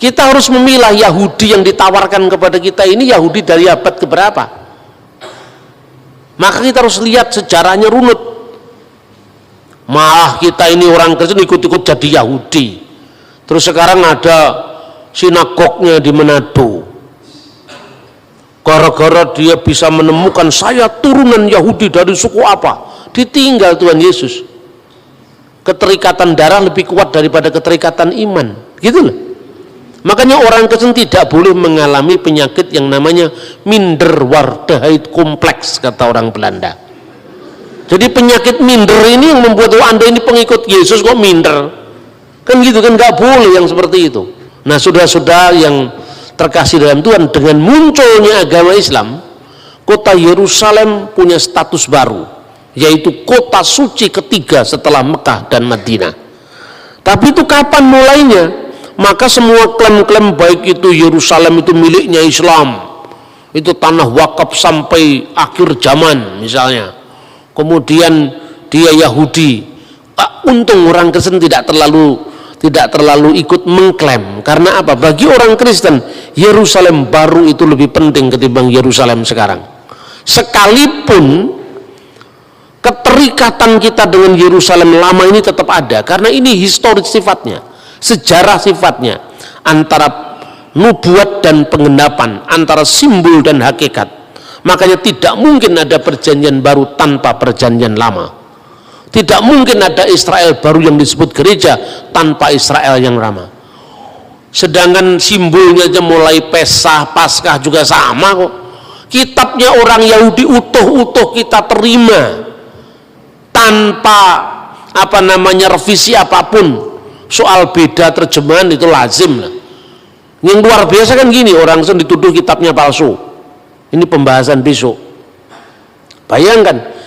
Kita harus memilah Yahudi yang ditawarkan kepada kita ini Yahudi dari abad keberapa. Maka kita harus lihat sejarahnya runut. Malah kita ini orang Kristen ikut-ikut jadi Yahudi. Terus sekarang ada sinagognya di Manado. Gara-gara dia bisa menemukan saya turunan Yahudi dari suku apa, ditinggal Tuhan Yesus. Keterikatan darah lebih kuat daripada keterikatan iman, gitu loh. Makanya orang Kristen tidak boleh mengalami penyakit yang namanya minderwaardigheid kompleks, kata orang Belanda. Jadi penyakit minder ini yang membuat Anda ini pengikut Yesus kok minder, kan gitu kan, nggak boleh yang seperti itu. Nah, saudara-saudara yang terkasih dalam Tuhan, dengan munculnya agama Islam, kota Yerusalem punya status baru, yaitu kota suci ketiga setelah Mekah dan Madinah. Tapi itu kapan mulainya? Maka semua klaim-klaim baik itu Yerusalem itu miliknya Islam, itu tanah wakaf sampai akhir zaman misalnya, kemudian dia Yahudi, untung orang Kristen tidak terlalu ikut mengklaim. Karena apa? Bagi orang Kristen Yerusalem baru itu lebih penting ketimbang Yerusalem sekarang. Sekalipun keterikatan kita dengan Yerusalem lama ini tetap ada, karena ini historis sifatnya, sejarah sifatnya, antara nubuat dan penggenapan, antara simbol dan hakikat. Makanya tidak mungkin ada perjanjian baru tanpa perjanjian lama. Tidak mungkin ada Israel baru yang disebut gereja tanpa Israel yang lama. Sedangkan simbolnya aja mulai Pesah, Paskah juga sama kok. Kitabnya orang Yahudi utuh-utuh kita terima tanpa revisi apapun. Soal beda terjemahan itu lazim lah. Yang luar biasa kan gini, orang dituduh kitabnya palsu. Ini pembahasan besok. Bayangkan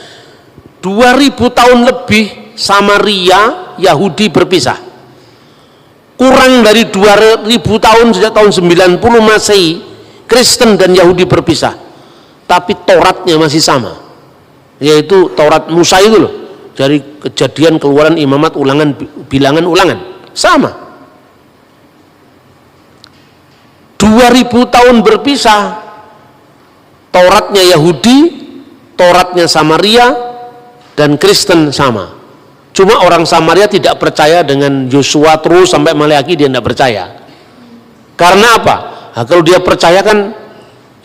2000 tahun lebih Samaria Yahudi berpisah. Kurang dari 2000 tahun sejak tahun 90 Masehi Kristen dan Yahudi berpisah. Tapi Tauratnya masih sama. Yaitu Taurat Musa itu loh. Dari Kejadian, Keluaran, Imamat, Ulangan, Bilangan, Ulangan. Sama. 2000 tahun berpisah. Tauratnya Yahudi, Tauratnya Samaria, dan Kristen sama. Cuma orang Samaria tidak percaya dengan Yosua terus sampai Maleakhi, dia tidak percaya. Karena apa? Nah, kalau dia percaya kan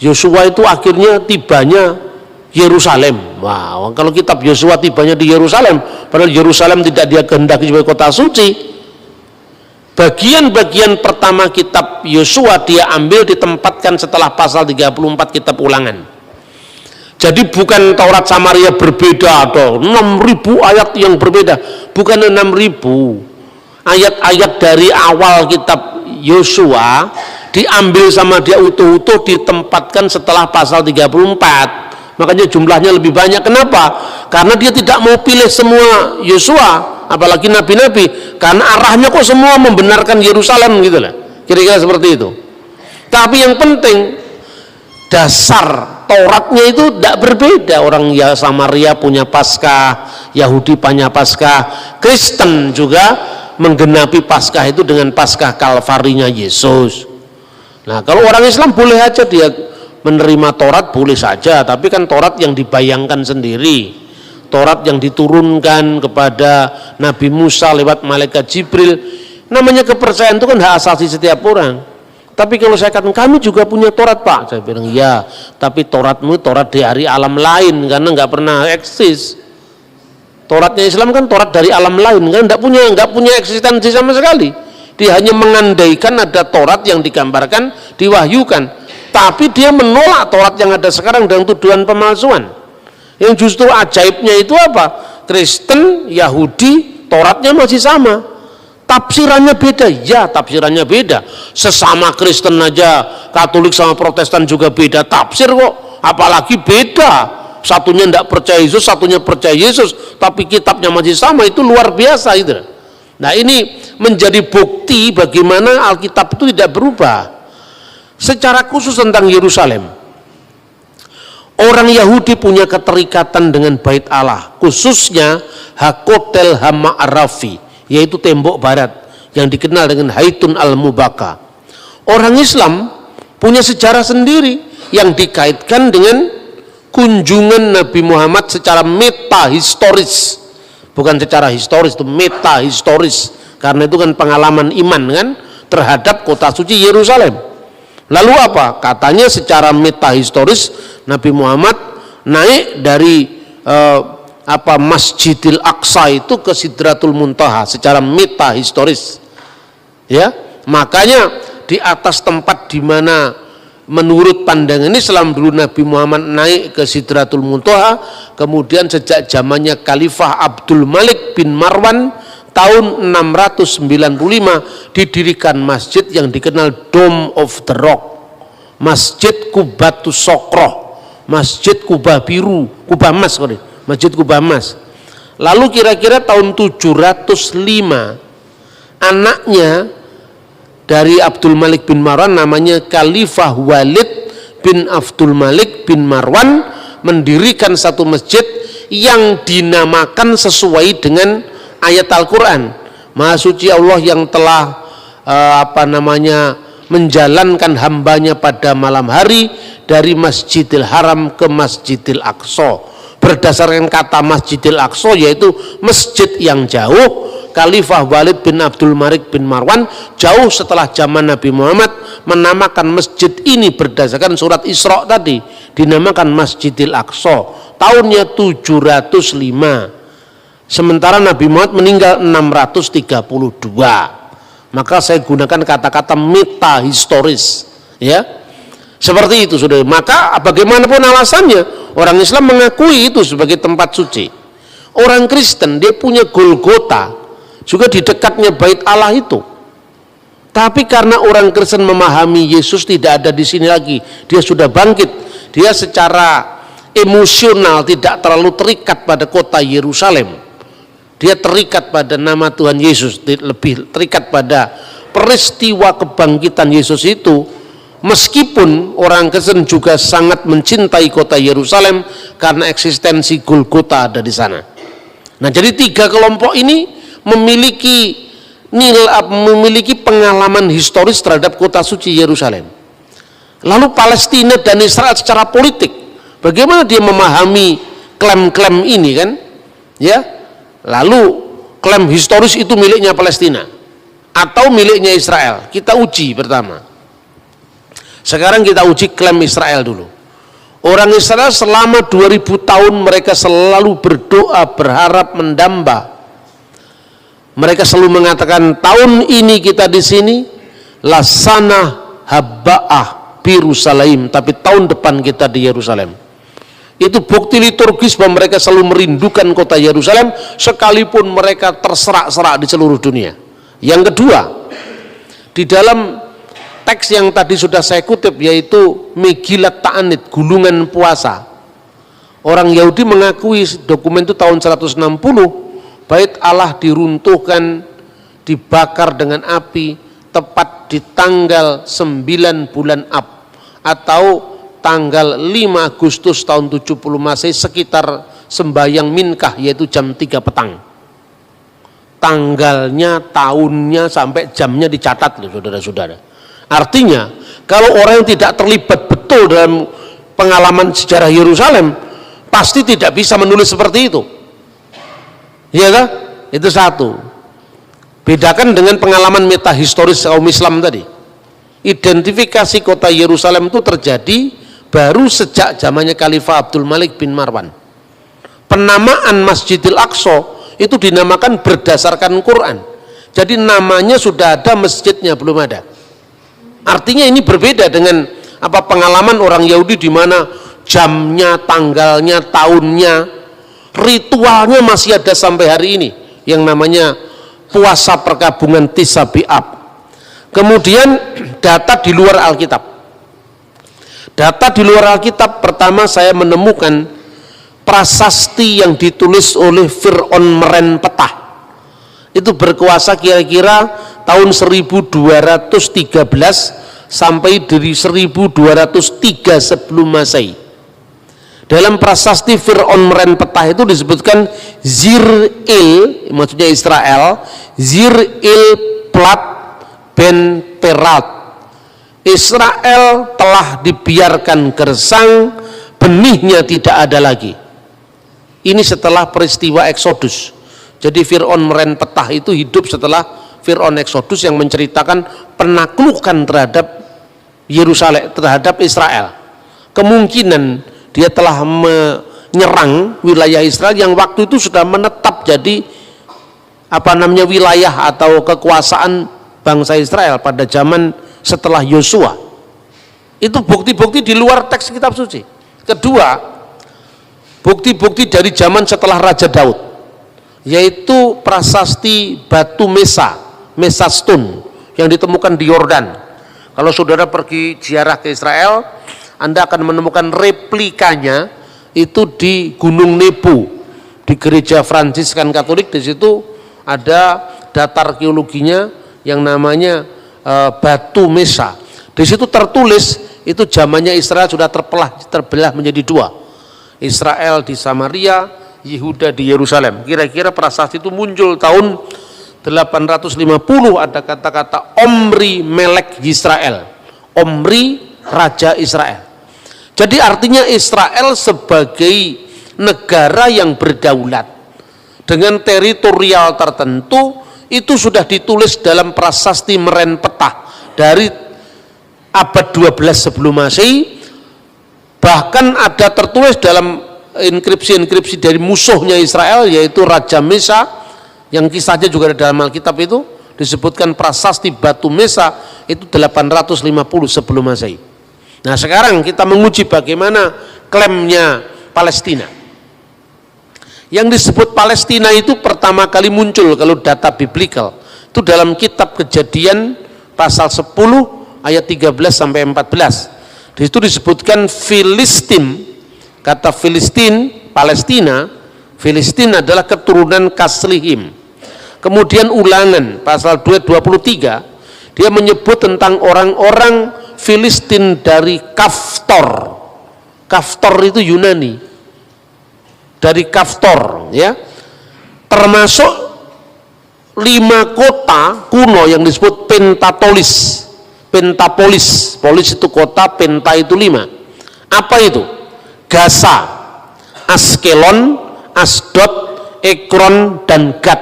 Yosua itu akhirnya tibanya Yerusalem. Wow, kalau kitab Yosua tibanya di Yerusalem, padahal Yerusalem tidak dia kehendaki sebagai kota suci. Bagian-bagian pertama kitab Yosua dia ambil ditempatkan setelah pasal 34 kitab Ulangan. Jadi bukan Taurat Samaria berbeda, atau 6.000 ayat yang berbeda, bukan 6.000 ayat-ayat dari awal kitab Yosua diambil sama dia utuh-utuh ditempatkan setelah pasal 34. Makanya jumlahnya lebih banyak. Kenapa? Karena dia tidak mau pilih semua Yosua, apalagi nabi-nabi, karena arahnya kok semua membenarkan Yerusalem gitu lah, kira-kira seperti itu. Tapi yang penting dasar Tauratnya itu tidak berbeda. Orang ya Samaria punya Paskah, Yahudi punya Paskah, Kristen juga menggenapi Paskah itu dengan Paskah Kalvarinya Yesus. Nah, kalau orang Islam boleh aja dia menerima Taurat, boleh saja, tapi kan Taurat yang dibayangkan sendiri, Taurat yang diturunkan kepada Nabi Musa lewat malaikat Jibril. Namanya kepercayaan itu kan hak asasi setiap orang. Tapi kalau saya katakan kami juga punya Taurat Pak, saya bilang ya, tapi Tauratmu Taurat dari alam lain, karena nggak pernah eksis. Tauratnya Islam kan Taurat dari alam lain, kan nggak punya eksistensi sama sekali. Dia hanya mengandaikan ada Taurat yang digambarkan, diwahyukan, tapi dia menolak Taurat yang ada sekarang dengan tuduhan pemalsuan. Yang justru ajaibnya itu apa? Kristen, Yahudi, Tauratnya masih sama. Tafsirannya beda, ya tafsirannya beda. Sesama Kristen aja, Katolik sama Protestan juga beda tafsir kok. Apalagi beda. Satunya tidak percaya Yesus, satunya percaya Yesus, tapi kitabnya masih sama, itu luar biasa itu. Nah, ini menjadi bukti bagaimana Alkitab itu tidak berubah. Secara khusus tentang Yerusalem, orang Yahudi punya keterikatan dengan Bait Allah, khususnya Hakotel Hama'arafi, yaitu tembok barat yang dikenal dengan Haitun al-Mubaka. Orang Islam punya sejarah sendiri yang dikaitkan dengan kunjungan Nabi Muhammad secara metahistoris, bukan secara historis, itu metahistoris, karena itu kan pengalaman iman kan terhadap kota suci Yerusalem. Lalu apa? Katanya secara metahistoris Nabi Muhammad naik dari Masjidil Aqsa itu ke Sidratul Muntaha secara metahistoris. Ya, makanya di atas tempat di mana menurut pandangan Islam dulu Nabi Muhammad naik ke Sidratul Muntaha, kemudian sejak zamannya Khalifah Abdul Malik bin Marwan tahun 695 didirikan masjid yang dikenal Dome of the Rock, Masjid Kubatus Sokroh, Masjid Kubah Biru, Kubah Emas, Masjid Kubah Emas. Lalu kira-kira tahun 705 anaknya dari Abdul Malik bin Marwan namanya Khalifah Walid bin Abdul Malik bin Marwan mendirikan satu masjid yang dinamakan sesuai dengan ayat Al-Quran. Maha suci Allah yang telah menjalankan hambanya pada malam hari dari Masjidil Haram ke Masjidil Aqsa. Berdasarkan kata Masjidil Aqsa yaitu masjid yang jauh, Khalifah Walid bin Abdul Malik bin Marwan jauh setelah zaman Nabi Muhammad menamakan masjid ini berdasarkan surat Isra tadi, dinamakan Masjidil Aqsa tahunnya 705. Sementara Nabi Muhammad meninggal 632. Maka saya gunakan kata-kata metahistoris, ya. Seperti itu sudah. Maka bagaimanapun alasannya, orang Islam mengakui itu sebagai tempat suci. Orang Kristen dia punya Golgota juga di dekatnya Bait Allah itu. Tapi karena orang Kristen memahami Yesus tidak ada di sini lagi, dia sudah bangkit, dia secara emosional tidak terlalu terikat pada kota Yerusalem. Dia terikat pada nama Tuhan Yesus, lebih terikat pada peristiwa kebangkitan Yesus itu. Meskipun orang Kristen juga sangat mencintai kota Yerusalem karena eksistensi Golgota ada di sana. Nah, jadi tiga kelompok ini memiliki pengalaman historis terhadap kota suci Yerusalem. Lalu Palestina dan Israel secara politik, bagaimana dia memahami klaim-klaim ini kan? Ya, lalu klaim historis itu miliknya Palestina atau miliknya Israel? Kita uji pertama. Sekarang kita uji klaim Israel dulu. Orang Israel selama 2000 tahun mereka selalu berdoa, berharap, mendamba. Mereka selalu mengatakan tahun ini kita di sini lasana habba'ah Yerusalem, tapi tahun depan kita di Yerusalem. Itu bukti liturgis bahwa mereka selalu merindukan kota Yerusalem sekalipun mereka terserak-serak di seluruh dunia. Yang kedua, di dalam teks yang tadi sudah saya kutip yaitu Megilat Ta'anit, gulungan puasa. Orang Yahudi mengakui dokumen itu tahun 160 Bait Allah diruntuhkan, dibakar dengan api tepat di tanggal 9 bulan Ab atau tanggal 5 Agustus tahun 70 Masehi sekitar sembahyang minkah yaitu jam 3 petang. Tanggalnya, tahunnya sampai jamnya dicatat loh saudara-saudara. Artinya kalau orang yang tidak terlibat betul dalam pengalaman sejarah Yerusalem pasti tidak bisa menulis seperti itu. Iya kan? Itu satu. Bedakan dengan pengalaman metahistoris kaum Islam tadi. Identifikasi kota Yerusalem itu terjadi baru sejak zamannya Khalifah Abdul Malik bin Marwan. Penamaan Masjidil Aqsa itu dinamakan berdasarkan Quran. Jadi namanya sudah ada, masjidnya belum ada. Artinya ini berbeda dengan pengalaman orang Yahudi di mana jamnya, tanggalnya, tahunnya, ritualnya masih ada sampai hari ini yang namanya puasa perkabungan Tis'a B'Ab. Kemudian data di luar Alkitab. Data di luar Alkitab, pertama saya menemukan prasasti yang ditulis oleh Fir'aun Merenpetah. Itu berkuasa kira-kira tahun 1213 sampai dari 1203 sebelum Masehi. Dalam prasasti Fir'aun Merenpetah itu disebutkan Zir-Il, maksudnya Israel, Zir-Il Plat Ben Perat. Israel telah dibiarkan gersang, benihnya tidak ada lagi. Ini setelah peristiwa Eksodus. Jadi Fir'aun merenpetah itu hidup setelah Fir'aun Eksodus yang menceritakan penaklukan terhadap Yerusalem, terhadap Israel. Kemungkinan dia telah menyerang wilayah Israel yang waktu itu sudah menetap jadi wilayah atau kekuasaan bangsa Israel pada zaman setelah Yosua. Itu bukti-bukti di luar teks kitab suci. Kedua, bukti-bukti dari zaman setelah Raja Daud, yaitu prasasti batu Mesa Stone yang ditemukan di Yordan. Kalau saudara pergi ziarah ke Israel, Anda akan menemukan replikanya itu di Gunung Nebo, di gereja Fransiskan Katolik. Di situ ada data arkeologinya yang namanya batu Mesa. Di situ tertulis itu zamannya Israel sudah terbelah menjadi dua. Israel di Samaria, Yehuda di Yerusalem. Kira-kira prasasti itu muncul tahun 850, ada kata-kata Omri Melek Yisrael. Omri Raja Israel. Jadi artinya Israel sebagai negara yang berdaulat dengan teritorial tertentu itu sudah ditulis dalam prasasti merenpetah dari abad 12 sebelum Masehi. Bahkan ada tertulis dalam inskripsi-inskripsi dari musuhnya Israel, yaitu Raja Mesa, yang kisahnya juga ada dalam Alkitab. Itu disebutkan prasasti batu Mesa itu 850 sebelum Masehi. Nah, sekarang kita menguji bagaimana klaimnya Palestina. Yang disebut Palestina itu pertama kali muncul kalau data biblikal itu dalam kitab Kejadian pasal 10 ayat 13 sampai 14. Di situ disebutkan Filistin. Kata Filistin, Palestina, Filistin adalah keturunan Kaslihim. Kemudian Ulangan pasal 2:23 dia menyebut tentang orang-orang Filistin dari Kaftor. Kaftor itu Yunani. Dari Kaftor, ya, termasuk 5 kota kuno yang disebut Pentapolis. Polis itu kota, Penta itu 5. Apa itu? Gaza, Askelon, Asdod, Ekron, dan Gad.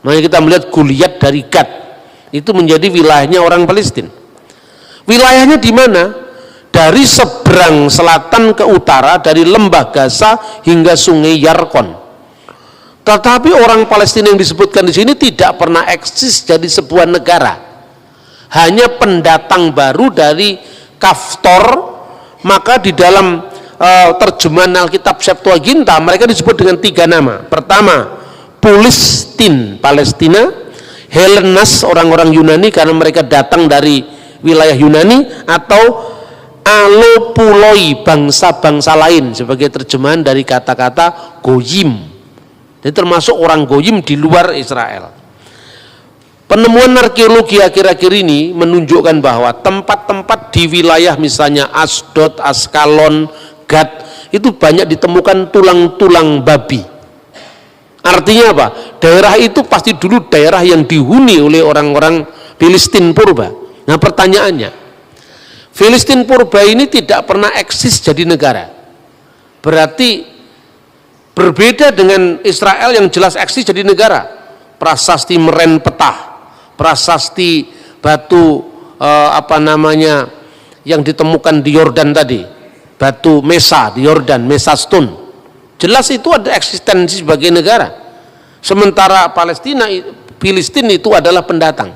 Makanya kita melihat Goliat dari Gad itu menjadi wilayahnya orang Palestina. Wilayahnya di mana? Dari seberang selatan ke utara, dari lembah Gaza hingga sungai Yarkon. Tetapi orang Palestina yang disebutkan di sini tidak pernah eksis jadi sebuah negara, hanya pendatang baru dari Kaftor. Maka di dalam terjemahan Alkitab Septuaginta mereka disebut dengan 3 nama. Pertama, Pulistin, Palestina; Helenas, orang-orang Yunani karena mereka datang dari wilayah Yunani; atau Alopuloi, bangsa-bangsa lain, sebagai terjemahan dari kata-kata Goyim. Jadi termasuk orang Goyim di luar Israel. Penemuan arkeologi akhir-akhir ini menunjukkan bahwa tempat-tempat di wilayah misalnya Asdod, Askalon, Gad itu banyak ditemukan tulang-tulang babi. Artinya apa? Daerah itu pasti dulu daerah yang dihuni oleh orang-orang Filistin purba. Nah, pertanyaannya, Filistin purba ini tidak pernah eksis jadi negara. Berarti berbeda dengan Israel yang jelas eksis jadi negara. Prasasti merenpetah, prasasti batu yang ditemukan di Yordan tadi, batu Mesa di Yordan, Mesa Stone, jelas itu ada eksistensi sebagai negara. Sementara Filistin itu adalah pendatang.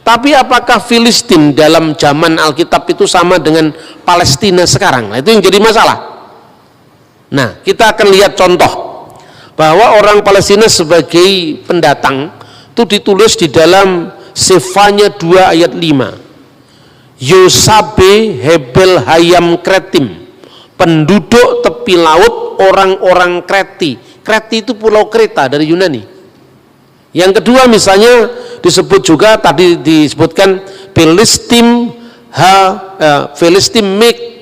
Tapi apakah Filistin dalam zaman Alkitab itu sama dengan Palestina sekarang? Nah, itu yang jadi masalah. Nah, kita akan lihat contoh bahwa orang Palestina sebagai pendatang itu ditulis di dalam Sefanya 2 ayat 5. Yosabe Hebel Hayam Kretim, penduduk tepi laut orang-orang Kreti. Kreti itu pulau Kreta dari Yunani. Yang kedua misalnya disebut juga tadi disebutkan Filistin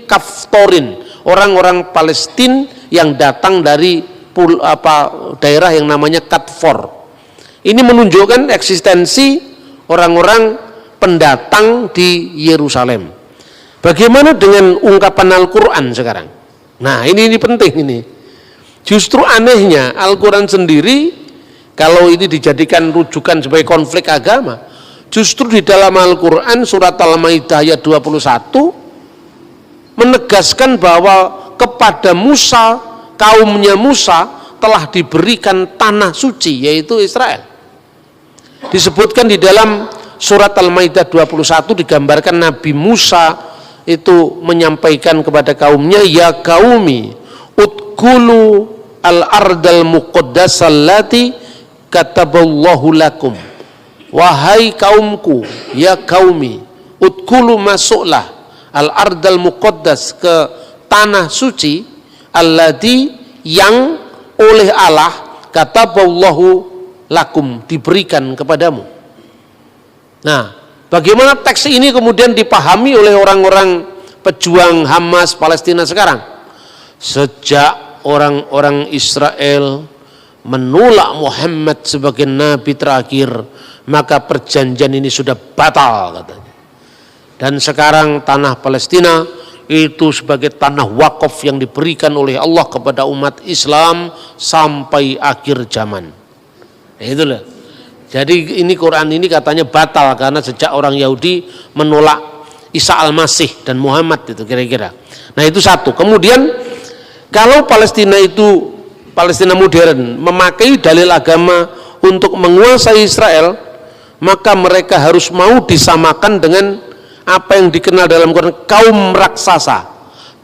Kaftorin, orang-orang Palestina yang datang dari daerah yang namanya Katfor. Ini menunjukkan eksistensi orang-orang pendatang di Yerusalem. Bagaimana dengan ungkapan Al-Quran sekarang? Nah ini penting ini. Justru anehnya Al-Quran sendiri, kalau ini dijadikan rujukan sebagai konflik agama, justru di dalam Al-Quran surat Al-Maidah ayat 21 menegaskan bahwa kepada Musa, kaumnya Musa telah diberikan tanah suci, yaitu Israel. Disebutkan di dalam surat Al-Maidah 21 digambarkan Nabi Musa itu menyampaikan kepada kaumnya, ya qaumi udkhulu al-ardal muqaddasal lati kataballahu lakum. Wahai kaumku, ya qaumi udkhulu, masuklah al-ardal muqaddas, ke tanah suci, allati, yang oleh Allah kataballahu lakum, diberikan kepadamu. Nah, bagaimana teks ini kemudian dipahami oleh orang-orang pejuang Hamas Palestina sekarang? Sejak orang-orang Israel menolak Muhammad sebagai nabi terakhir, maka perjanjian ini sudah batal katanya. Dan sekarang tanah Palestina itu sebagai tanah wakaf yang diberikan oleh Allah kepada umat Islam sampai akhir zaman. Nah, itulah. Jadi ini Quran ini katanya batal karena sejak orang Yahudi menolak Isa al-Masih dan Muhammad, itu kira-kira. Nah itu satu. Kemudian kalau Palestina itu, Palestina modern, memakai dalil agama untuk menguasai Israel, maka mereka harus mau disamakan dengan apa yang dikenal dalam Quran kaum raksasa,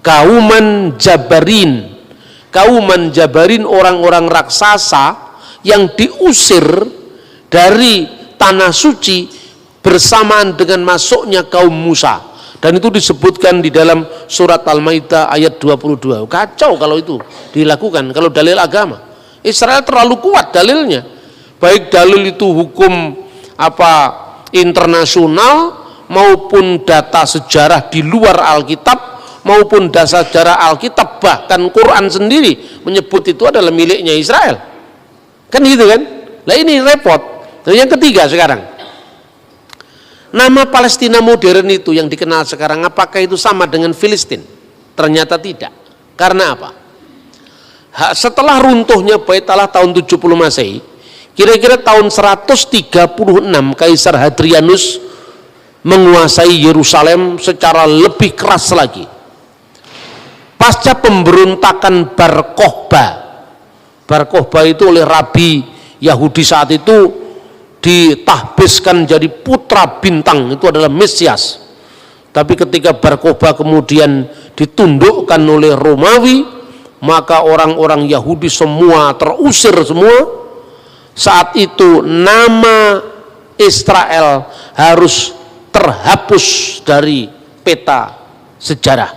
kauman jabarin. Kauman jabarin, orang-orang raksasa yang diusir dari tanah suci bersamaan dengan masuknya kaum Musa, dan itu disebutkan di dalam surat Al-Maidah ayat 22. Kacau kalau itu dilakukan, kalau dalil agama. Israel terlalu kuat dalilnya, baik dalil itu hukum internasional maupun data sejarah di luar Alkitab maupun data sejarah Alkitab, bahkan Quran sendiri menyebut itu adalah miliknya Israel. Kan gitu kan? Nah ini repot. Dan yang ketiga sekarang, nama Palestina modern itu yang dikenal sekarang, apakah itu sama dengan Filistin? Ternyata tidak. Karena apa? Setelah runtuhnya Bait Allah tahun 70 Masehi, kira-kira tahun 136 Kaisar Hadrianus menguasai Yerusalem secara lebih keras lagi. Pasca pemberontakan Bar Kokhba itu oleh Rabi Yahudi saat itu ditahbiskan jadi putra bintang, itu adalah Mesias. Tapi ketika Bar Kokhba kemudian ditundukkan oleh Romawi, maka orang-orang Yahudi semua terusir semua. Saat itu nama Israel harus terhapus dari peta sejarah.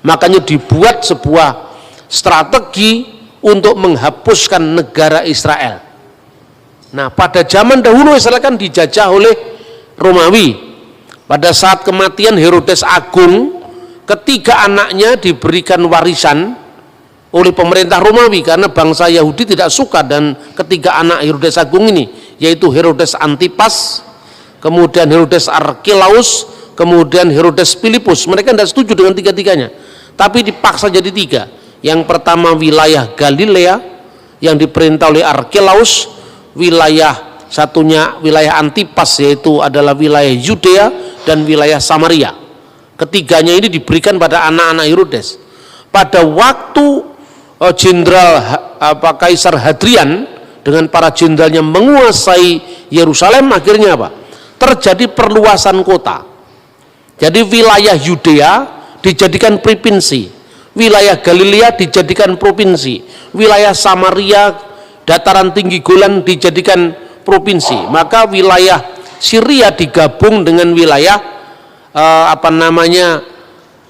Makanya dibuat sebuah strategi untuk menghapuskan negara Israel. Nah, pada zaman dahulu Israel kan dijajah oleh Romawi. Pada saat kematian Herodes Agung, ketiga anaknya diberikan warisan oleh pemerintah Romawi karena bangsa Yahudi tidak suka dan ketiga anak Herodes Agung ini, yaitu Herodes Antipas, kemudian Herodes Archelaus, kemudian Herodes Philippus. Mereka tidak setuju dengan tiga-tiganya, tapi dipaksa jadi tiga. Yang pertama wilayah Galilea yang diperintah oleh Archelaus, wilayah satunya wilayah Antipas yaitu adalah wilayah Yudea, dan wilayah Samaria. Ketiganya ini diberikan pada anak-anak Herodes. Pada waktu jenderal Kaisar Hadrian dengan para jenderalnya menguasai Yerusalem, akhirnya apa? Terjadi perluasan kota. Jadi wilayah Yudea dijadikan provinsi, wilayah Galilea dijadikan provinsi, wilayah Samaria, dataran tinggi Golan dijadikan provinsi. Maka wilayah Syria digabung dengan wilayah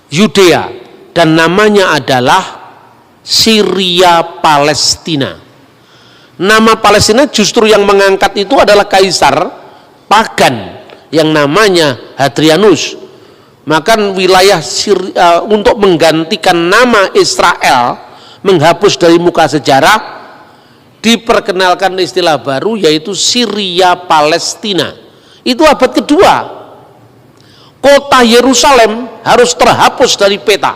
Yudea, dan namanya adalah Syria Palestina. Nama Palestina justru yang mengangkat itu adalah kaisar pagan yang namanya Hadrianus. Maka wilayah Syria, untuk menggantikan nama Israel, menghapus dari muka sejarah, diperkenalkan istilah baru yaitu Syria Palestina. Itu abad kedua. kota Yerusalem harus terhapus dari peta.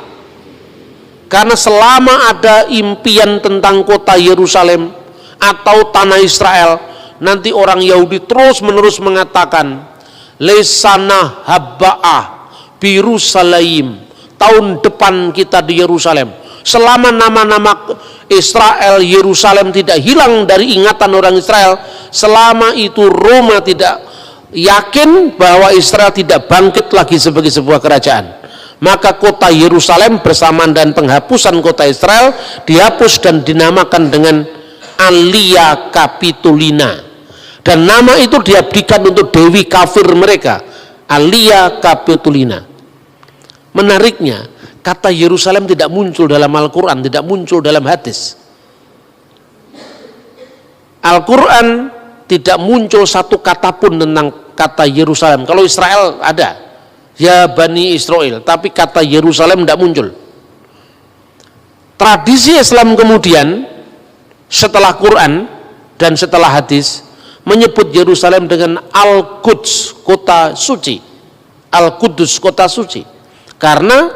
Karena selama ada impian tentang kota Yerusalem atau tanah Israel, nanti orang Yahudi terus-menerus mengatakan lesana habba'ah birusalaim, tahun depan kita di Yerusalem. Selama nama-nama Israel, Yerusalem tidak hilang dari ingatan orang Israel, selama itu Roma tidak yakin bahwa Israel tidak bangkit lagi sebagai sebuah kerajaan, maka kota Yerusalem bersamaan dan penghapusan kota Israel dihapus dan dinamakan dengan Alia Capitolina, dan nama itu diabdikan untuk dewi kafir mereka, Alia Capitolina. Menariknya, kata Yerusalem tidak muncul dalam Al-Quran, tidak muncul dalam hadis. Al-Quran tidak muncul satu kata pun tentang kata Yerusalem. Kalau Israel ada, ya Bani Israel, tapi kata Yerusalem tidak muncul. Tradisi Islam kemudian setelah Quran dan setelah hadis menyebut Yerusalem dengan Al-Quds, kota suci. Al-Qudus, kota suci. Karena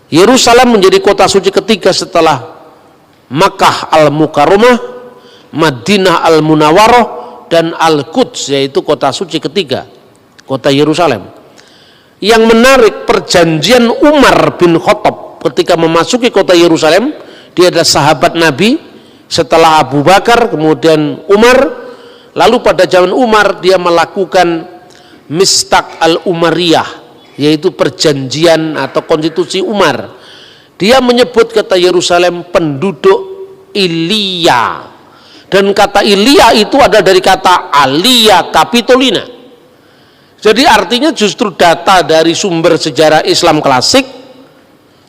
Yerusalem menjadi kota suci ketiga setelah Makkah Al-Mukarramah, Madinah Al-Munawwarah, dan Al-Quds, yaitu kota suci ketiga, kota Yerusalem. Yang menarik, perjanjian Umar bin Khattab ketika memasuki kota Yerusalem, dia adalah sahabat Nabi setelah Abu Bakar, kemudian Umar. Lalu pada zaman Umar dia melakukan Mistaq al-Umariyah, yaitu perjanjian atau konstitusi Umar. Dia menyebut kata Yerusalem penduduk Ilia, dan kata Ilia itu ada dari kata Alia Capitolina. Jadi artinya justru data dari sumber sejarah Islam klasik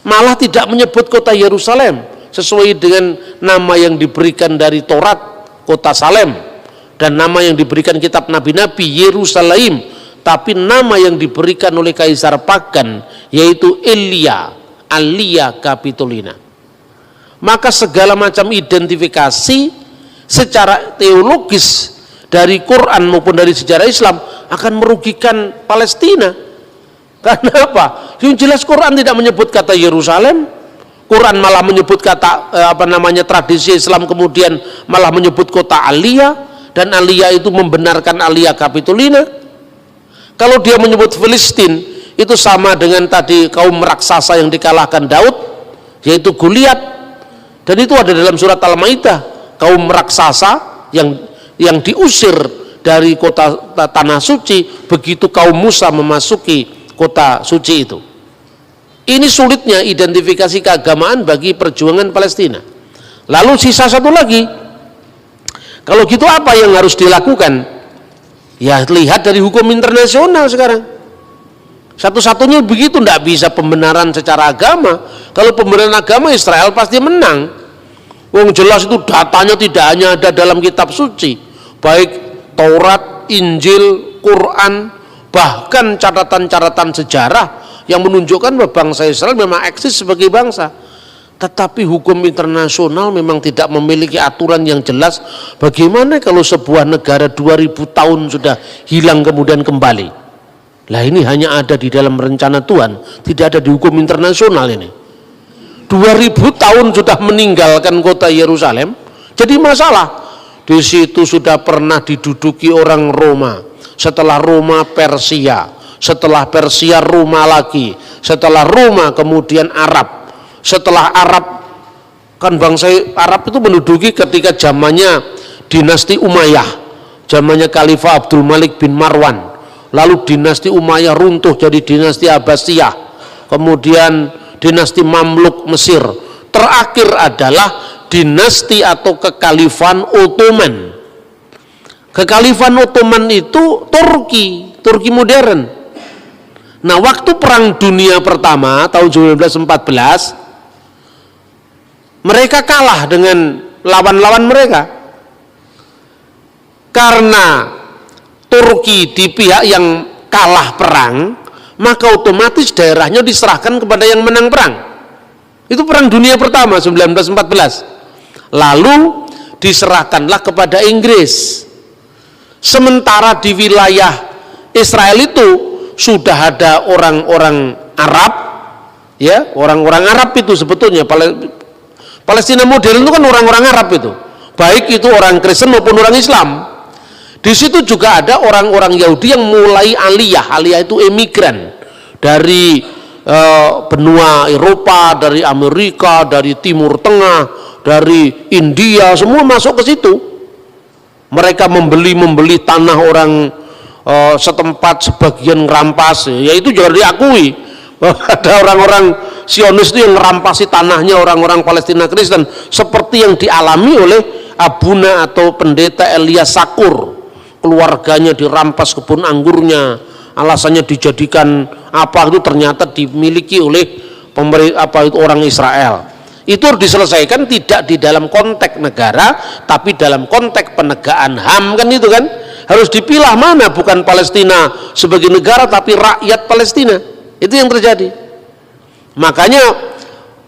malah tidak menyebut kota Yerusalem sesuai dengan nama yang diberikan dari Taurat, kota Salem, dan nama yang diberikan kitab nabi-nabi, Yerusalem, tapi nama yang diberikan oleh Kaisar Pagan yaitu Elia, Alia Capitolina. Maka segala macam identifikasi secara teologis dari Quran maupun dari sejarah Islam akan merugikan Palestina. Karena apa? Yang jelas Quran tidak menyebut kata Yerusalem, Quran malah menyebut kata tradisi Islam kemudian malah menyebut kota Alia, dan Alia itu membenarkan Alia Capitolina. Kalau dia menyebut Filistin, itu sama dengan tadi kaum raksasa yang dikalahkan Daud, yaitu Goliat, dan itu ada dalam surat Al-Maidah, kaum raksasa yang diusir dari kota tanah suci begitu kaum Musa memasuki kota suci itu. Ini sulitnya identifikasi keagamaan bagi perjuangan Palestina. Lalu sisa satu lagi, kalau gitu apa yang harus dilakukan? Ya lihat dari hukum internasional sekarang. Satu-satunya begitu, tidak bisa pembenaran secara agama. Kalau pembenaran agama Israel pasti menang. Wong jelas itu datanya tidak hanya ada dalam kitab suci, baik Taurat, Injil, Quran, bahkan catatan-catatan sejarah yang menunjukkan bahwa bangsa Israel memang eksis sebagai bangsa. Tetapi hukum internasional memang tidak memiliki aturan yang jelas. Bagaimana kalau sebuah negara 2000 tahun sudah hilang kemudian kembali? Lah ini hanya ada di dalam rencana Tuhan, tidak ada di hukum internasional ini. 2000 tahun sudah meninggalkan kota Yerusalem, jadi masalah. Di situ sudah pernah diduduki orang Roma, setelah Roma Persia, setelah Persia Roma lagi, setelah Roma kemudian Arab. Setelah Arab, kan bangsa Arab itu menduduki ketika zamannya dinasti Umayyah, zamannya Khalifah Abdul Malik bin Marwan. Lalu dinasti Umayyah runtuh jadi dinasti Abbasiyah, kemudian dinasti Mamluk Mesir, terakhir adalah dinasti atau kekalifan Ottoman. Kekalifan Ottoman itu Turki modern. Nah, waktu Perang Dunia Pertama tahun 1914, mereka kalah dengan lawan-lawan mereka. Karena Turki di pihak yang kalah perang, maka otomatis daerahnya diserahkan kepada yang menang perang. Itu Perang Dunia Pertama 1914. Lalu diserahkanlah kepada Inggris. Sementara di wilayah Israel itu sudah ada orang-orang Arab, ya, orang-orang Arab itu sebetulnya Palestina modern itu kan orang-orang Arab itu, baik itu orang Kristen maupun orang Islam. Di situ juga ada orang-orang Yahudi yang mulai aliyah itu emigran dari benua Eropa, dari Amerika, dari Timur Tengah, dari India, semua masuk ke situ. Mereka membeli tanah orang setempat, sebagian ngerampas, ya itu juga diakui. Ada orang-orang Zionis itu yang ngerampasi tanahnya orang-orang Palestina Kristen, seperti yang dialami oleh Abuna atau pendeta Elias Sakur. Keluarganya dirampas kebun anggurnya, alasannya dijadikan apa, itu ternyata dimiliki oleh orang Israel. Itu diselesaikan tidak di dalam konteks negara, tapi dalam konteks penegakan HAM, kan itu kan harus dipilah mana, bukan Palestina sebagai negara tapi rakyat Palestina. Itu yang terjadi. Makanya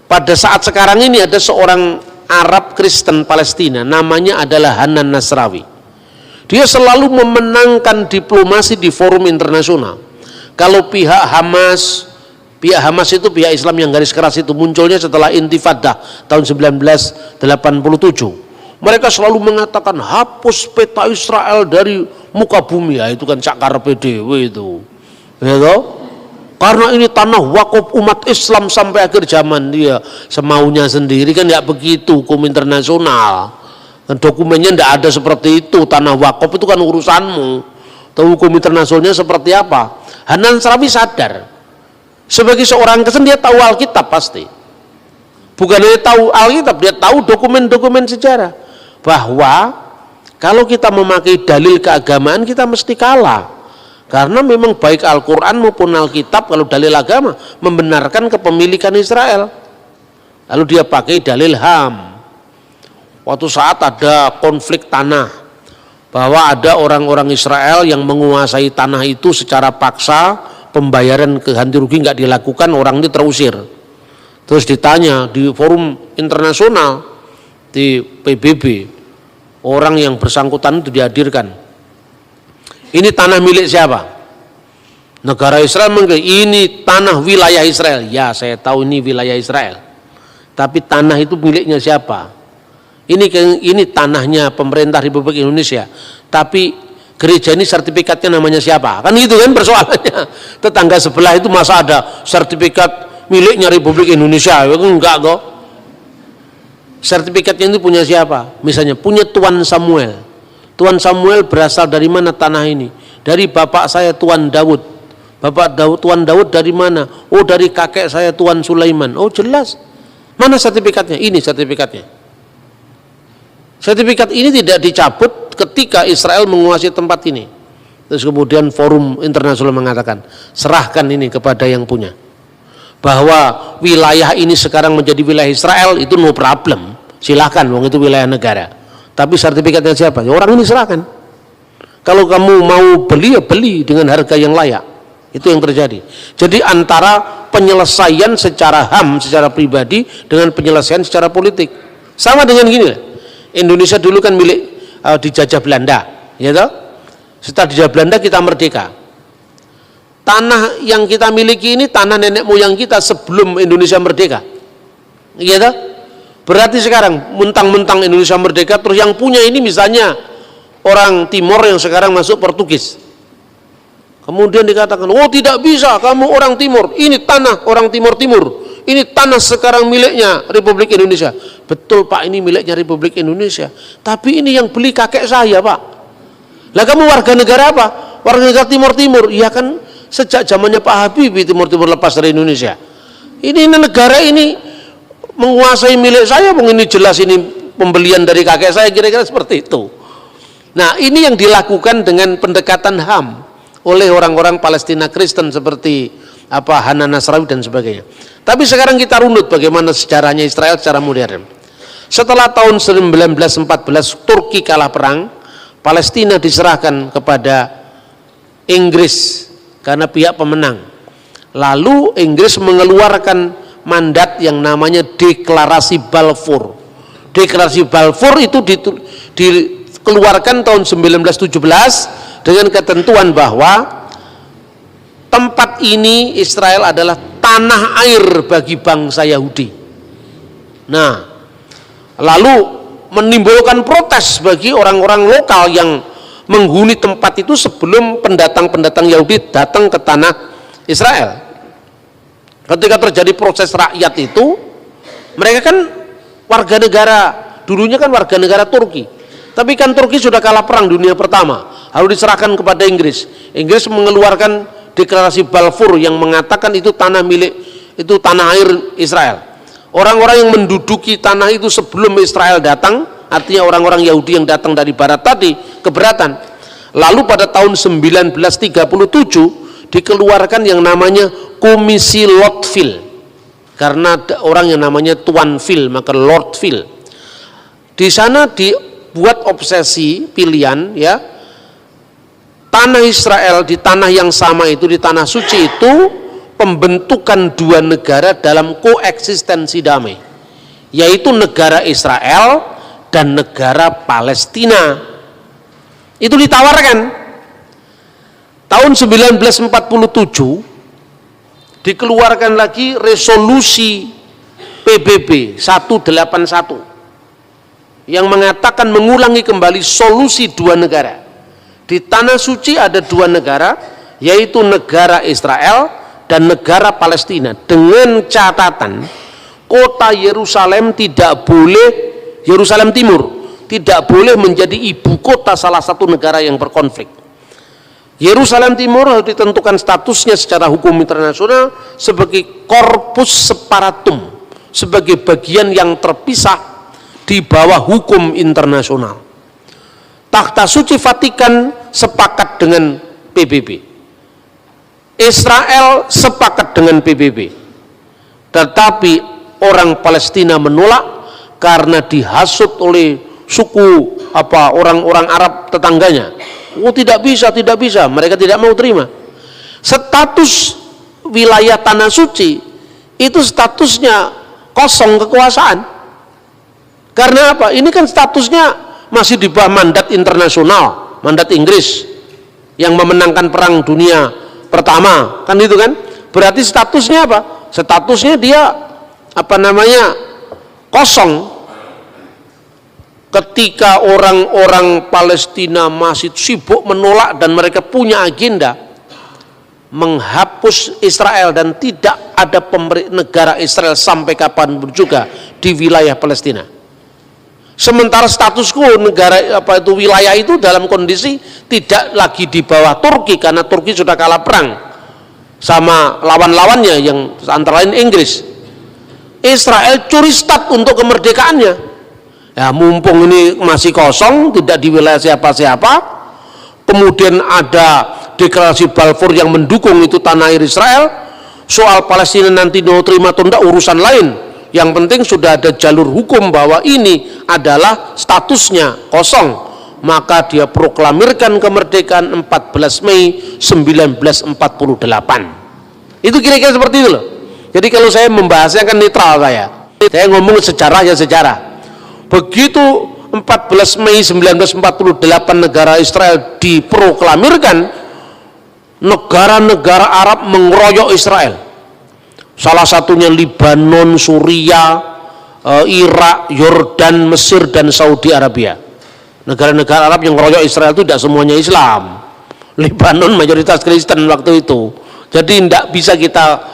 pada saat sekarang ini ada seorang Arab Kristen Palestina, namanya adalah Hanan Nasrawi. Dia selalu memenangkan diplomasi di forum internasional. Kalau pihak Hamas itu pihak Islam yang garis keras itu munculnya setelah Intifadah tahun 1987. Mereka selalu mengatakan hapus peta Israel dari muka bumi, ya itu kan cakar PDW itu. Ya toh? Karena ini tanah wakaf umat Islam sampai akhir zaman, dia semaunya sendiri, kan ya begitu hukum internasional. Dan dokumennya tidak ada seperti itu. Tanah wakaf itu kan urusanmu. Tahu hukum internasionalnya seperti apa? Hanan Nasrawi sadar, sebagai seorang Kristen dia tahu Alkitab pasti. Bukan hanya tahu Alkitab, dia tahu dokumen-dokumen sejarah. Bahwa kalau kita memakai dalil keagamaan kita mesti kalah. Karena memang baik Al-Quran maupun Alkitab kalau dalil agama membenarkan kepemilikan Israel. Lalu dia pakai dalil HAM. Waktu saat ada konflik tanah, bahwa ada orang-orang Israel yang menguasai tanah itu secara paksa, pembayaran ganti rugi nggak dilakukan, orang ini terusir. Terus ditanya di forum internasional, di PBB, orang yang bersangkutan itu dihadirkan. Ini tanah milik siapa? Negara Israel mengklaim ini tanah wilayah Israel. Ya, saya tahu ini wilayah Israel. Tapi tanah itu miliknya siapa? Ini tanahnya pemerintah Republik Indonesia, tapi gereja ini sertifikatnya namanya siapa? Kan itu kan persoalannya. Tetangga sebelah itu masa ada sertifikat miliknya Republik Indonesia? Enggak kok. Sertifikatnya itu punya siapa? Misalnya punya Tuan Samuel. Tuan Samuel berasal dari mana tanah ini? Dari bapak saya Tuan Daud. Tuan Daud dari mana? Oh, dari kakek saya Tuan Sulaiman. Oh, jelas. Mana sertifikatnya? Ini sertifikatnya. Sertifikat ini tidak dicabut ketika Israel menguasai tempat ini. Terus kemudian forum internasional mengatakan, serahkan ini kepada yang punya. Bahwa wilayah ini sekarang menjadi wilayah Israel, itu no problem. Silahkan, wong itu wilayah negara. Tapi sertifikatnya siapa? Ya, orang ini serahkan. Kalau kamu mau beli, ya beli dengan harga yang layak. Itu yang terjadi. Jadi antara penyelesaian secara HAM, secara pribadi, dengan penyelesaian secara politik. Sama dengan gini lah. Indonesia dulu kan milik dijajah Belanda, ya toh? Setelah dijajah Belanda kita merdeka. Tanah yang kita miliki ini tanah nenek moyang kita sebelum Indonesia merdeka, ya toh? Berarti sekarang mentang-mentang Indonesia merdeka, terus yang punya ini misalnya orang Timor yang sekarang masuk Portugis. Kemudian dikatakan, oh tidak bisa, kamu orang Timur, ini tanah orang Timur. Ini tanah sekarang miliknya Republik Indonesia. Betul Pak, ini miliknya Republik Indonesia. Tapi ini yang beli kakek saya Pak. Lah kamu warga negara apa? Warga negara Timur. Iya kan sejak zamannya Pak Habibie Timur lepas dari Indonesia. Ini negara ini menguasai milik saya. Ini jelas ini pembelian dari kakek saya, kira-kira seperti itu. Nah ini yang dilakukan dengan pendekatan HAM oleh orang-orang Palestina Kristen seperti Hanan Nasrawi dan sebagainya. Tapi sekarang kita runut bagaimana sejarahnya Israel secara modern. Setelah tahun 1914 Turki kalah perang, Palestina diserahkan kepada Inggris karena pihak pemenang. Lalu Inggris mengeluarkan mandat yang namanya Deklarasi Balfour. Deklarasi Balfour itu dikeluarkan tahun 1917 dengan ketentuan bahwa tempat ini Israel adalah tanah air bagi bangsa Yahudi. Nah, lalu menimbulkan protes bagi orang-orang lokal yang menghuni tempat itu sebelum pendatang-pendatang Yahudi datang ke tanah Israel. Ketika terjadi proses rakyat itu, mereka kan warga negara, dulunya kan warga negara Turki, tapi kan Turki sudah kalah perang dunia pertama, harus diserahkan kepada Inggris. Inggris mengeluarkan deklarasi Balfour yang mengatakan itu tanah milik, itu tanah air Israel. Orang-orang yang menduduki tanah itu sebelum Israel datang, artinya orang-orang Yahudi yang datang dari barat tadi, keberatan. Lalu pada tahun 1937 dikeluarkan yang namanya Komisi Lordville, karena ada orang yang namanya Tuanville, maka Lordville. Di sana dibuat obsesi pilihan, ya, tanah Israel di tanah yang sama itu, di tanah suci itu, pembentukan dua negara dalam koeksistensi damai, yaitu negara Israel dan negara Palestina. Itu ditawarkan tahun 1947. Dikeluarkan lagi resolusi PBB 181 yang mengatakan mengulangi kembali solusi dua negara. Di tanah suci ada dua negara, yaitu negara Israel dan negara Palestina, dengan catatan kota Yerusalem tidak boleh, Yerusalem Timur tidak boleh menjadi ibu kota salah satu negara yang berkonflik. Yerusalem Timur harus ditentukan statusnya secara hukum internasional sebagai corpus separatum, sebagai bagian yang terpisah di bawah hukum internasional. Takhta Suci Vatikan sepakat dengan PBB, Israel sepakat dengan PBB, tetapi orang Palestina menolak karena dihasut oleh suku orang-orang Arab tetangganya. Oh, tidak bisa, mereka tidak mau terima. Status wilayah tanah suci itu statusnya kosong kekuasaan. Karena apa? Ini kan statusnya masih di bawah mandat internasional, mandat Inggris yang memenangkan perang dunia pertama, kan itu kan? Berarti statusnya apa? Statusnya dia kosong. Ketika orang-orang Palestina masih sibuk menolak dan mereka punya agenda menghapus Israel dan tidak ada negara Israel sampai kapanpun juga di wilayah Palestina. Sementara status quo negara wilayah itu dalam kondisi tidak lagi di bawah Turki, karena Turki sudah kalah perang sama lawan-lawannya yang antara lain Inggris. Israel curi start untuk kemerdekaannya. Ya, mumpung ini masih kosong, tidak di wilayah siapa-siapa, kemudian ada deklarasi Balfour yang mendukung itu tanah air Israel. Soal Palestina nanti mau terima atau tidak urusan lain. Yang penting sudah ada jalur hukum bahwa ini adalah statusnya kosong. Maka dia proklamirkan kemerdekaan 14 Mei 1948. Itu kira-kira seperti itu loh. Jadi kalau saya membahasnya kan netral saya ngomong sejarah ya sejarah. Begitu 14 Mei 1948 negara Israel diproklamirkan, negara-negara Arab mengeroyok Israel. Salah satunya Libanon, Suriah, Irak, Yordan, Mesir, dan Saudi Arabia. Negara-negara Arab yang mengeroyok Israel itu tidak semuanya Islam. Libanon mayoritas Kristen waktu itu. Jadi tidak bisa kita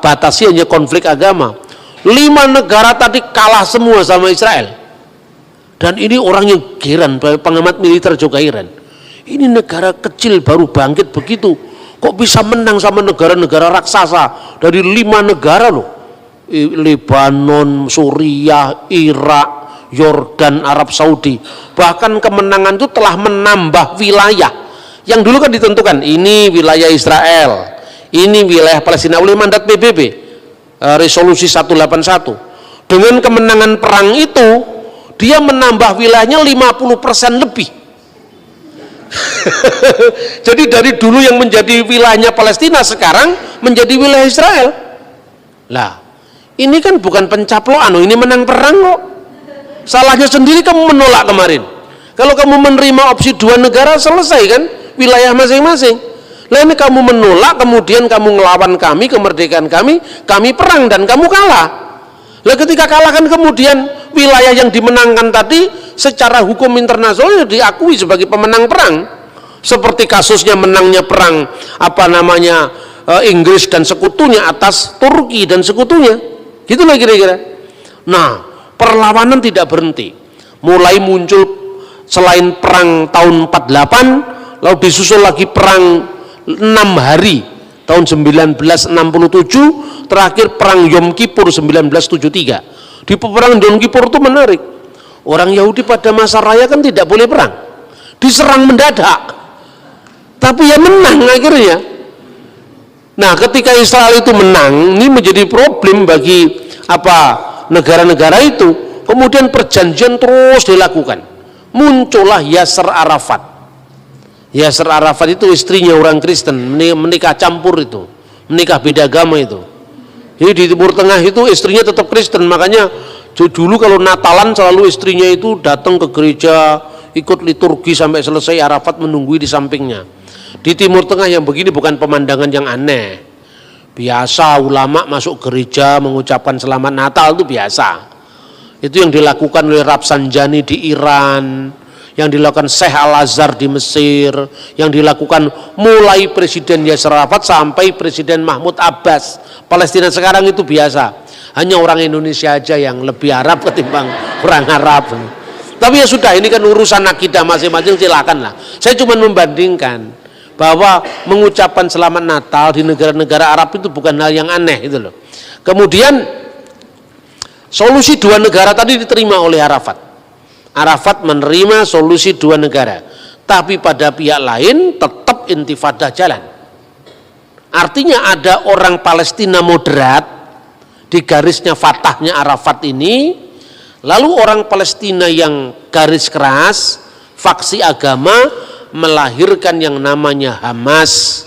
batasi hanya konflik agama. 5 negara tadi kalah semua sama Israel. Dan ini orang yang heran, pengamat militer juga heran. Ini negara kecil baru bangkit begitu, kok bisa menang sama negara-negara raksasa dari 5 negara loh. Lebanon, Suriah, Irak, Yordan, Arab Saudi. Bahkan kemenangan itu telah menambah wilayah. Yang dulu kan ditentukan, ini wilayah Israel, ini wilayah Palestina oleh mandat PBB. Resolusi 181. Dengan kemenangan perang itu dia menambah wilayahnya 50% lebih. Jadi dari dulu yang menjadi wilayahnya Palestina sekarang menjadi wilayah Israel. Lah, ini kan bukan pencaplokan, ini menang perang kok. Salahnya sendiri kamu menolak kemarin. Kalau kamu menerima opsi 2 negara selesai kan wilayah masing-masing. Lain kamu menolak, kemudian kamu ngelawan kami, kemerdekaan kami perang dan kamu kalah. Lah ketika kalah kan kemudian wilayah yang dimenangkan tadi secara hukum internasional diakui sebagai pemenang perang. Seperti kasusnya menangnya perang Inggris dan sekutunya atas Turki dan sekutunya. Gitulah kira-kira. Nah, perlawanan tidak berhenti. Mulai muncul selain perang tahun 48, lalu disusul lagi perang 6 hari tahun 1967, terakhir perang Yom Kippur 1973. Di perang Yom Kippur itu menarik. Orang Yahudi pada masa raya kan tidak boleh perang, diserang mendadak, tapi ya menang akhirnya. Nah, ketika Israel itu menang, ini menjadi problem bagi negara-negara itu. Kemudian perjanjian terus dilakukan. Muncullah Yasser Arafat. Yasser Arafat itu istrinya orang Kristen, menikah campur itu, menikah beda agama itu. Jadi di Timur Tengah itu istrinya tetap Kristen, makanya dulu kalau Natalan selalu istrinya itu datang ke gereja, ikut liturgi sampai selesai, Arafat menunggui di sampingnya. Di Timur Tengah yang begini bukan pemandangan yang aneh, biasa ulama masuk gereja mengucapkan selamat Natal itu biasa. Itu yang dilakukan oleh Rafsanjani di Iran, yang dilakukan Syekh Al-Azhar di Mesir, yang dilakukan mulai Presiden Yasser Arafat sampai Presiden Mahmud Abbas. Palestina sekarang itu biasa. Hanya orang Indonesia aja yang lebih Arab ketimbang orang Arab. Tapi ya sudah, ini kan urusan akidah masing-masing, silakanlah. Saya cuma membandingkan bahwa mengucapkan selamat Natal di negara-negara Arab itu bukan hal yang aneh itu loh. Kemudian solusi dua negara tadi diterima oleh Arafat. Arafat menerima solusi dua negara, tapi pada pihak lain tetap intifada jalan. Artinya ada orang Palestina moderat di garisnya Fatahnya Arafat ini, lalu orang Palestina yang garis keras, faksi agama, melahirkan yang namanya Hamas.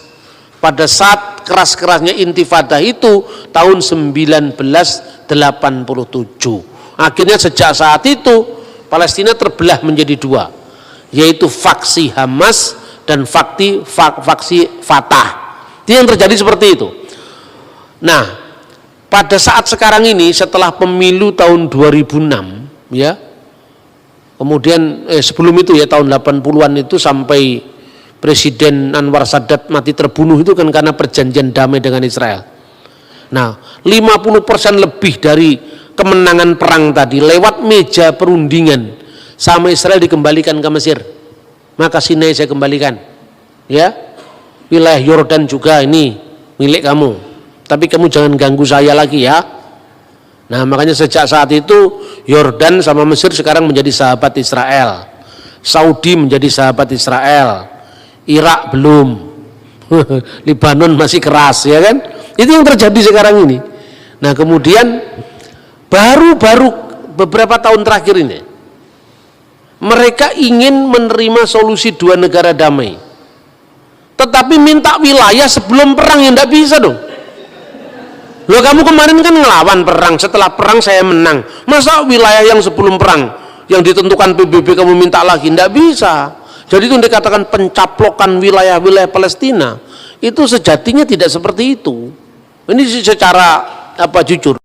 Pada saat keras-kerasnya intifada itu tahun 1987. Akhirnya sejak saat itu Palestina terbelah menjadi dua, yaitu faksi Hamas dan faksi Fatah. Itu yang terjadi seperti itu. Nah, pada saat sekarang ini setelah pemilu tahun 2006 ya, kemudian sebelum itu ya tahun 80-an itu sampai Presiden Anwar Sadat mati terbunuh itu kan karena perjanjian damai dengan Israel. Nah, 50% lebih dari kemenangan perang tadi lewat meja perundingan sama Israel dikembalikan ke Mesir. Maka Sinai saya kembalikan, ya, wilayah Yordan juga ini milik kamu, tapi kamu jangan ganggu saya lagi ya. Nah, makanya sejak saat itu Yordan sama Mesir sekarang menjadi sahabat Israel, Saudi menjadi sahabat Israel, Irak belum, Lebanon masih keras ya kan. Itu yang terjadi sekarang ini. Nah, kemudian baru beberapa tahun terakhir ini mereka ingin menerima solusi dua negara damai, tetapi minta wilayah sebelum perang, yang tidak bisa dong. Loh, kamu kemarin kan ngelawan perang, setelah perang saya menang, masa wilayah yang sebelum perang yang ditentukan PBB kamu minta lagi? Tidak bisa. Jadi itu dikatakan pencaplokan wilayah-wilayah Palestina itu sejatinya tidak seperti itu. Ini secara jujur.